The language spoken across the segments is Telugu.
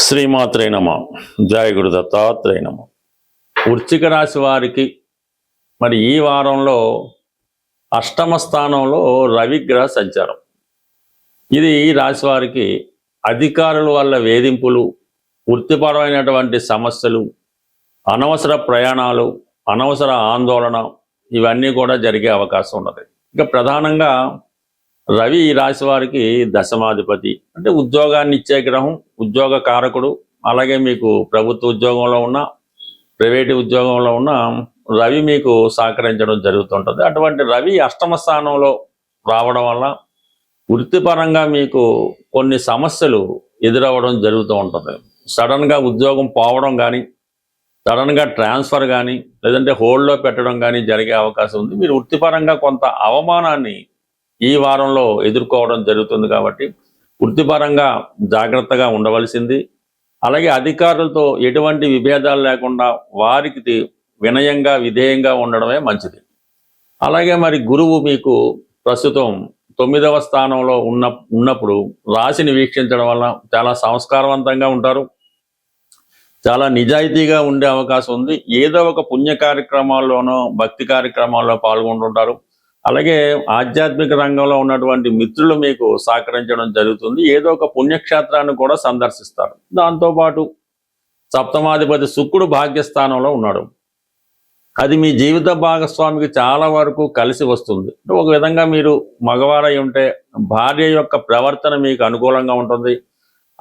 శ్రీమాత్రే నమ. జయ గురు దత్తాత్రేయ నమ. వృశ్చిక రాశి వారికి మరి ఈ వారంలో అష్టమ స్థానంలో రవిగ్రహ సంచారం. ఇది ఈ రాశి వారికి అధికారుల వల్ల వేధింపులు, వృత్తిపరమైనటువంటి సమస్యలు, అనవసర ప్రయాణాలు, అనవసర ఆందోళన ఇవన్నీ కూడా జరిగే అవకాశం ఉన్నది. ఇక ప్రధానంగా రవి ఈ రాశి వారికి దశమాధిపతి, అంటే ఉద్యోగాన్ని ఇచ్చే గ్రహం, ఉద్యోగ కారకుడు. అలాగే మీకు ప్రభుత్వ ఉద్యోగంలో ఉన్న, ప్రైవేటు ఉద్యోగంలో ఉన్న రవి మీకు సహకరించడం జరుగుతుంటుంది. అటువంటి రవి అష్టమ స్థానంలో రావడం వల్ల వృత్తిపరంగా మీకు కొన్ని సమస్యలు ఎదురవ్వడం జరుగుతూ ఉంటుంది. సడన్గా ఉద్యోగం పోవడం కానీ, సడన్గా ట్రాన్స్ఫర్ కానీ, లేదంటే హోల్డ్లో పెట్టడం కానీ జరిగే అవకాశం ఉంది. మీరు వృత్తిపరంగా కొంత అవమానాన్ని ఈ వారంలో ఎదుర్కోవడం జరుగుతుంది. కాబట్టి వృత్తిపరంగా జాగ్రత్తగా ఉండవలసింది. అలాగే అధికారులతో ఎటువంటి విభేదాలు లేకుండా వారికి వినయంగా, విధేయంగా ఉండడమే మంచిది. అలాగే మరి గురువు మీకు ప్రస్తుతం 9వ స్థానంలో ఉన్నప్పుడు రాశిని వీక్షించడం వల్ల చాలా సంస్కారవంతంగా ఉంటారు, చాలా నిజాయితీగా ఉండే అవకాశం ఉంది. ఏదో ఒక పుణ్య కార్యక్రమాల్లోనో, భక్తి కార్యక్రమాల్లో పాల్గొంటుంటారు. అలాగే ఆధ్యాత్మిక రంగంలో ఉన్నటువంటి మిత్రులు మీకు సహకరించడం జరుగుతుంది. ఏదో ఒక పుణ్యక్షేత్రాన్ని కూడా సందర్శిస్తారు. దాంతోపాటు సప్తమాధిపతి శుక్రుడు భాగ్యస్థానంలో ఉన్నాడు. అది మీ జీవిత భాగస్వామికి చాలా వరకు కలిసి వస్తుంది. ఒక విధంగా మీరు మగవారై ఉంటే భార్య యొక్క ప్రవర్తన మీకు అనుకూలంగా ఉంటుంది.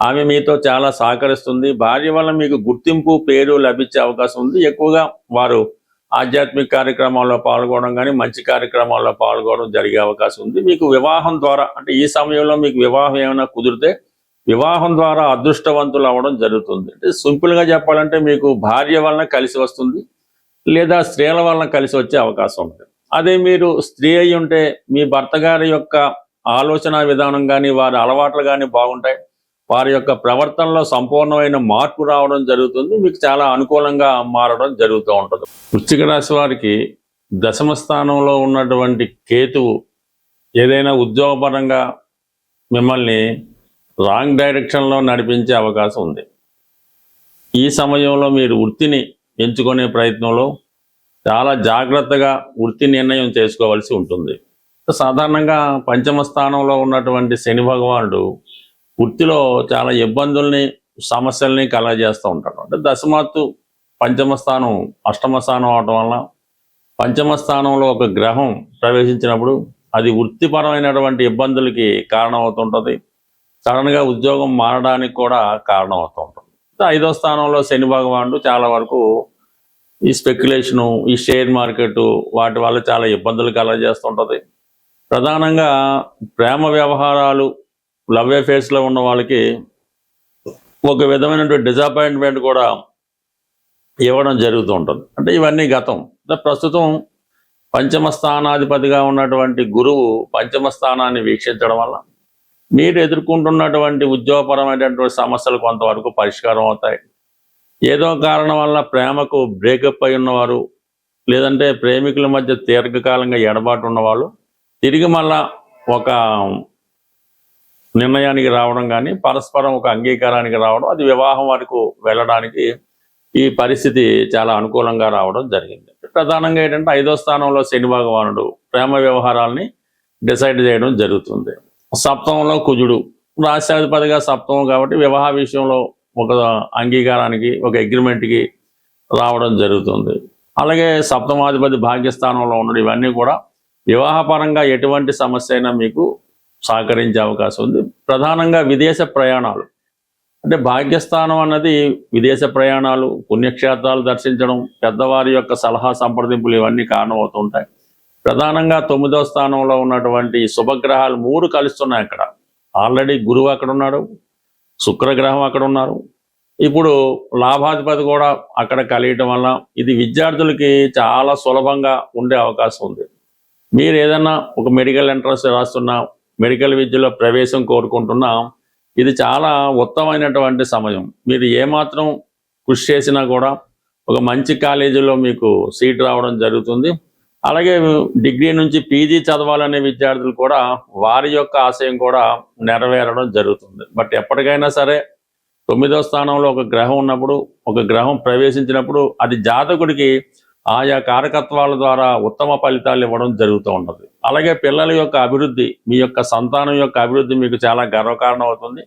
ఆమె మీతో చాలా సహకరిస్తుంది. భార్య వల్ల మీకు గుర్తింపు, పేరు లభించే అవకాశం ఉంది. ఎక్కువగా వారు ఆధ్యాత్మిక కార్యక్రమాల్లో పాల్గొనడం కానీ, మంచి కార్యక్రమాల్లో పాల్గొనడం జరిగే అవకాశం ఉంది. మీకు వివాహం ద్వారా, అంటే ఈ సమయంలో మీకు వివాహం ఏమైనా కుదిరితే వివాహం ద్వారా అదృష్టవంతులు అవ్వడం జరుగుతుంది. అంటే సింపుల్గా చెప్పాలంటే మీకు భార్య వలన కలిసి వస్తుంది, లేదా స్త్రీల వలన కలిసి వచ్చే అవకాశం ఉంటుంది. అదే మీరు స్త్రీ అయి ఉంటే మీ భర్త గారి యొక్క ఆలోచన విధానం కానీ, వారి అలవాట్లు కానీ బాగుంటాయి. వారి యొక్క ప్రవర్తనలో సంపూర్ణమైన మార్పు రావడం జరుగుతుంది. మీకు చాలా అనుకూలంగా మారడం జరుగుతూ ఉంటుంది. వృశ్చిక రాశి వారికి దశమ స్థానంలో ఉన్నటువంటి కేతువు ఏదైనా ఉద్యోగపరంగా మిమ్మల్ని రాంగ్ డైరెక్షన్లో నడిపించే అవకాశం ఉంది. ఈ సమయంలో మీరు వృత్తిని ఎంచుకునే ప్రయత్నంలో చాలా జాగ్రత్తగా వృత్తి నిర్ణయం చేసుకోవాల్సి ఉంటుంది. సాధారణంగా పంచమ స్థానంలో ఉన్నటువంటి శని భగవానుడు వృత్తిలో చాలా ఇబ్బందుల్ని, సమస్యల్ని కలగజేస్తూ ఉంటాడు. అంటే దశమాత్తు పంచమ స్థానం అష్టమ స్థానం అవటం వల్ల పంచమ స్థానంలో ఒక గ్రహం ప్రవేశించినప్పుడు అది వృత్తిపరమైనటువంటి ఇబ్బందులకి కారణమవుతుంటుంది. సడన్గా ఉద్యోగం మారడానికి కూడా కారణమవుతూ ఉంటుంది. 5వ స్థానంలో శని భగవానుడు చాలా వరకు ఈ స్పెక్యులేషను, ఈ షేర్ మార్కెట్ వాటి వల్ల చాలా ఇబ్బందులు కలగజేస్తుంటుంది. ప్రధానంగా ప్రేమ వ్యవహారాలు, లవ్ అఫేర్స్లో ఉన్న వాళ్ళకి ఒక విధమైనటువంటి డిసప్పాయింట్మెంట్ కూడా ఇవ్వడం జరుగుతూ ఉంటుంది. అంటే ఇవన్నీ గతం. ప్రస్తుతం పంచమ స్థానాధిపతిగా ఉన్నటువంటి గురువు పంచమ స్థానాన్ని వీక్షించడం వల్ల మీరు ఎదుర్కొంటున్నటువంటి ఉద్యోగపరమైనటువంటి సమస్యలు కొంతవరకు పరిష్కారం అవుతాయి. ఏదో కారణం వల్ల ప్రేమకు బ్రేకప్ అయి ఉన్నవారు, లేదంటే ప్రేమికుల మధ్య దీర్ఘకాలంగా ఎడబాటు ఉన్నవాళ్ళు తిరిగి మళ్ళా ఒక నిర్ణయానికి రావడం కానీ, పరస్పరం ఒక అంగీకారానికి రావడం, అది వివాహం వరకు వెళ్ళడానికి ఈ పరిస్థితి చాలా అనుకూలంగా రావడం జరిగింది. ప్రధానంగా ఏంటంటే 5వ స్థానంలో శని భగవానుడు ప్రేమ వ్యవహారాలని డిసైడ్ చేయడం జరుగుతుంది. సప్తమంలో కుజుడు రాశ్యాధిపతిగా సప్తమం కాబట్టి వివాహ విషయంలో ఒక అంగీకారానికి, ఒక అగ్రిమెంట్కి రావడం జరుగుతుంది. అలాగే సప్తమాధిపతి భాగ్యస్థానంలో ఉండడం, ఇవన్నీ కూడా వివాహపరంగా ఎటువంటి సమస్య అయినా మీకు సహకరించే అవకాశం ఉంది. ప్రధానంగా విదేశ ప్రయాణాలు, అంటే భాగ్యస్థానం అన్నది విదేశ ప్రయాణాలు, పుణ్యక్షేత్రాలు దర్శించడం, పెద్దవారి యొక్క సలహా సంప్రదింపులు ఇవన్నీ కారణమవుతుంటాయి. ప్రధానంగా 9వ స్థానంలో ఉన్నటువంటి శుభగ్రహాలు 3 కలుస్తున్నాయి. అక్కడ ఆల్రెడీ గురువు అక్కడ ఉన్నాడు, శుక్రగ్రహం అక్కడ ఉన్నారు, ఇప్పుడు లాభాధిపతి కూడా అక్కడ కలియటం వల్ల ఇది విద్యార్థులకి చాలా సులభంగా ఉండే అవకాశం ఉంది. మీరు ఏదన్నా ఒక మెడికల్ ఎంట్రన్స్ రాస్తున్నా, మెడికల్ విద్యలో ప్రవేశం కోరుకుంటున్నా, ఇది చాలా ఉత్తమమైనటువంటి సమయం. మీరు ఏమాత్రం కృషి చేసినా కూడా ఒక మంచి కాలేజీలో మీకు సీట్ రావడం జరుగుతుంది. అలాగే డిగ్రీ నుంచి పీజీ చదవాలనే విద్యార్థులు కూడా వారి యొక్క ఆశయం కూడా నెరవేరడం జరుగుతుంది. బట్ ఎప్పటికైనా సరే 9వ స్థానంలో ఒక గ్రహం ఉన్నప్పుడు, ఒక గ్రహం ప్రవేశించినప్పుడు అది జాతకుడికి ఆయా కారకత్వాల ద్వారా ఉత్తమ ఫలితాలు ఇవ్వడం జరుగుతూ ఉంటుంది. అలాగే పిల్లల యొక్క అభివృద్ధి, మీ యొక్క సంతానం యొక్క అభివృద్ధి మీకు చాలా గర్వకారణం అవుతుంది.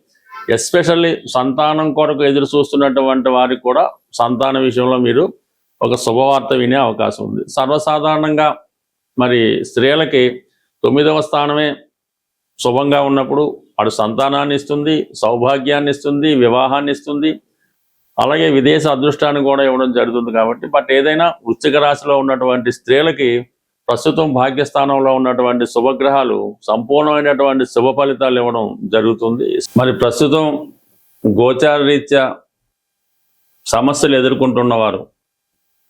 ఎస్పెషల్లీ సంతానం కొరకు ఎదురు చూస్తున్నటువంటి వారికి కూడా సంతాన విషయంలో మీరు ఒక శుభవార్త వినే అవకాశం ఉంది. సర్వసాధారణంగా మరి స్త్రీలకి 9వ స్థానమే శుభంగా ఉన్నప్పుడు అటు సంతానాన్ని ఇస్తుంది, సౌభాగ్యాన్ని ఇస్తుంది, వివాహాన్ని ఇస్తుంది, అలాగే విదేశ అదృష్టాన్ని కూడా ఇవ్వడం జరుగుతుంది. కాబట్టి బట్ ఏదైనా వృశ్చిక రాశిలో ఉన్నటువంటి స్త్రీలకి ప్రస్తుతం భాగ్యస్థానంలో ఉన్నటువంటి శుభగ్రహాలు సంపూర్ణమైనటువంటి శుభ ఫలితాలు ఇవ్వడం జరుగుతుంది. మరి ప్రస్తుతం గోచార రీత్యా సమస్యలు ఎదుర్కొంటున్నవారు,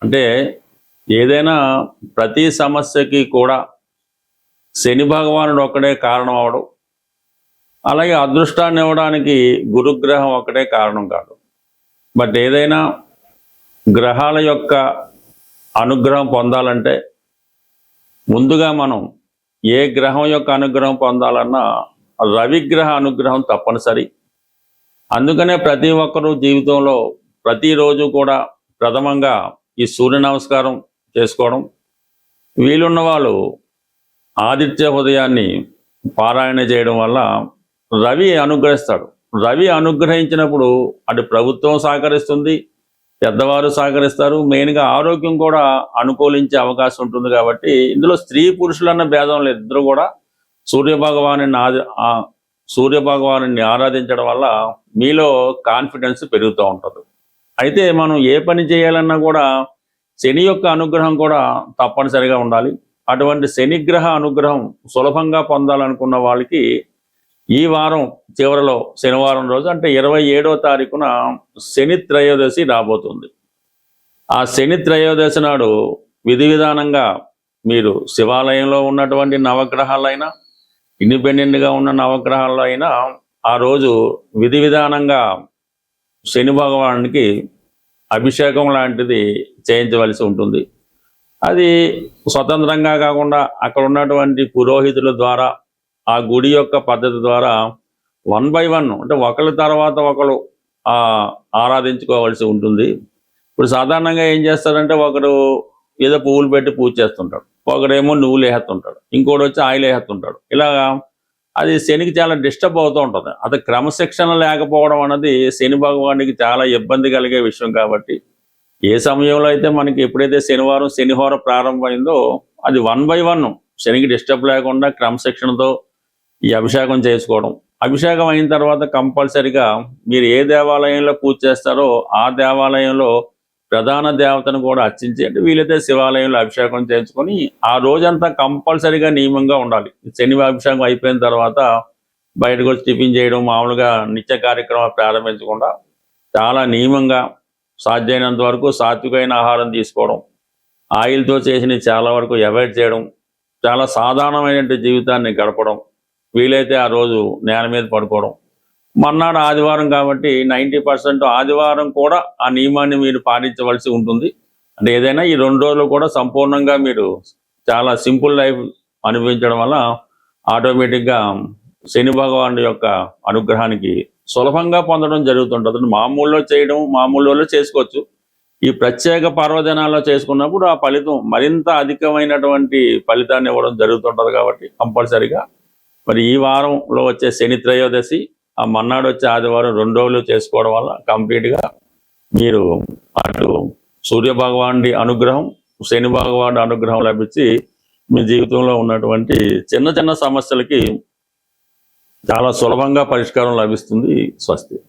అంటే ఏదైనా ప్రతి సమస్యకి కూడా శని భగవానుడు ఒక్కడే కారణం అవడం, అలాగే అదృష్టాన్ని ఇవ్వడానికి గురుగ్రహం ఒక్కటే కారణం కాదు. బట్ ఏదైనా గ్రహాల యొక్క అనుగ్రహం పొందాలంటే ముందుగా మనం ఏ గ్రహం యొక్క అనుగ్రహం పొందాలన్నా రవిగ్రహ అనుగ్రహం తప్పనిసరి. అందుకనే ప్రతి ఒక్కరూ జీవితంలో ప్రతిరోజు కూడా ప్రథమంగా ఈ సూర్య నమస్కారం చేసుకోవడం, వీలున్న వాళ్ళు ఆదిత్య హృదయాన్ని పారాయణ చేయడం వల్ల రవి అనుగ్రహిస్తాడు. రవి అనుగ్రహించినప్పుడు అటు ప్రభుత్వం సహకరిస్తుంది, పెద్దవారు సహకరిస్తారు, మెయిన్గా ఆరోగ్యం కూడా అనుకూలించే అవకాశం ఉంటుంది. కాబట్టి ఇందులో స్త్రీ పురుషులన్న భేదం లేదు, ఇద్దరు కూడా సూర్య భగవాను ఆరాధించడం వల్ల మీలో కాన్ఫిడెన్స్ పెరుగుతూ ఉంటుంది. అయితే మనం ఏ పని చేయాలన్నా కూడా శని యొక్క అనుగ్రహం కూడా తప్పనిసరిగా ఉండాలి. అటువంటి శనిగ్రహ అనుగ్రహం సులభంగా పొందాలనుకున్న వాళ్ళకి ఈ వారం చివరిలో శనివారం రోజు అంటే 27వ తారీఖున శని త్రయోదశి రాబోతుంది. ఆ శని త్రయోదశి నాడు విధి విధానంగా మీరు శివాలయంలో ఉన్నటువంటి నవగ్రహాలైనా, ఇండిపెండెంట్గా ఉన్న నవగ్రహాల్లో అయినా ఆ రోజు విధి విధానంగా శని భగవానునికి అభిషేకం లాంటిది చేయించవలసి ఉంటుంది. అది స్వతంత్రంగా కాకుండా అక్కడ ఉన్నటువంటి పురోహితుల ద్వారా, ఆ గుడి యొక్క పద్ధతి ద్వారా 1 by 1 అంటే ఒకరి తర్వాత ఒకరు ఆరాధించుకోవాల్సి ఉంటుంది. ఇప్పుడు సాధారణంగా ఏం చేస్తారంటే ఒకరు ఏదో పువ్వులు పెట్టి పూజ చేస్తుంటాడు, ఒకడేమో నువ్వులు వేస్తుంటాడు, ఇంకోటి వచ్చి ఆయిల్ వేస్తుంటాడు. ఇలాగా అది శనికి చాలా డిస్టర్బ్ అవుతూ ఉంటుంది. అది క్రమశిక్షణ లేకపోవడం అన్నది శని భగవానికి చాలా ఇబ్బంది కలిగే విషయం. కాబట్టి ఏ సమయంలో అయితే మనకి ఎప్పుడైతే శనివారం శనిహోర ప్రారంభమైందో అది 1 by 1 శనికి డిస్టర్బ్ లేకుండా క్రమశిక్షణతో ఈ అభిషేకం చేసుకోవడం. అభిషేకం అయిన తర్వాత కంపల్సరిగా మీరు ఏ దేవాలయంలో పూజ చేస్తారో ఆ దేవాలయంలో ప్రధాన దేవతను కూడా అర్చించి, అంటే వీలైతే శివాలయంలో అభిషేకం చేయించుకొని ఆ రోజంతా కంపల్సరిగా నియమంగా ఉండాలి. శని అభిషేకం అయిపోయిన తర్వాత బయటకు వచ్చి టిఫిన్ చేయడం, మామూలుగా నిత్య కార్యక్రమాలు ప్రారంభించకుండా చాలా నియమంగా సాధ్యమైనంత వరకు సాత్వికమైన ఆహారం తీసుకోవడం, ఆయిల్తో చేసినవి చాలా వరకు అవాయిడ్ చేయడం, చాలా సాధారణమైన జీవితాన్ని గడపడం, వీలైతే ఆ రోజు నేల మీద పడుకోవడం. మర్నాడు ఆదివారం కాబట్టి 90% ఆదివారం కూడా ఆ నియమాన్ని మీరు పాటించవలసి ఉంటుంది. అంటే ఏదైనా ఈ 2 రోజులు కూడా సంపూర్ణంగా మీరు చాలా సింపుల్ లైఫ్ అనుభవించడం వల్ల ఆటోమేటిక్గా శని భగవానుడి యొక్క అనుగ్రహానికి సులభంగా పొందడం జరుగుతుంటుంది. మామూలులో చేసుకోవచ్చు. ఈ ప్రత్యేక పర్వదినాల్లో చేసుకున్నప్పుడు ఆ ఫలితం మరింత అధికమైనటువంటి ఫలితాన్ని ఇవ్వడం జరుగుతుంటుంది. కాబట్టి కంపల్సరిగా మరి ఈ వారంలో వచ్చే శని త్రయోదశి, ఆ మన్నాడు వచ్చే ఆదివారం 2 రోజులు చేసుకోవడం వల్ల కంప్లీట్గా మీరు అటు సూర్య భగవానుడి అనుగ్రహం, శని భగవానుడి అనుగ్రహం లభించి మీ జీవితంలో ఉన్నటువంటి చిన్న చిన్న సమస్యలకి చాలా సులభంగా పరిష్కారం లభిస్తుంది. స్వస్తి.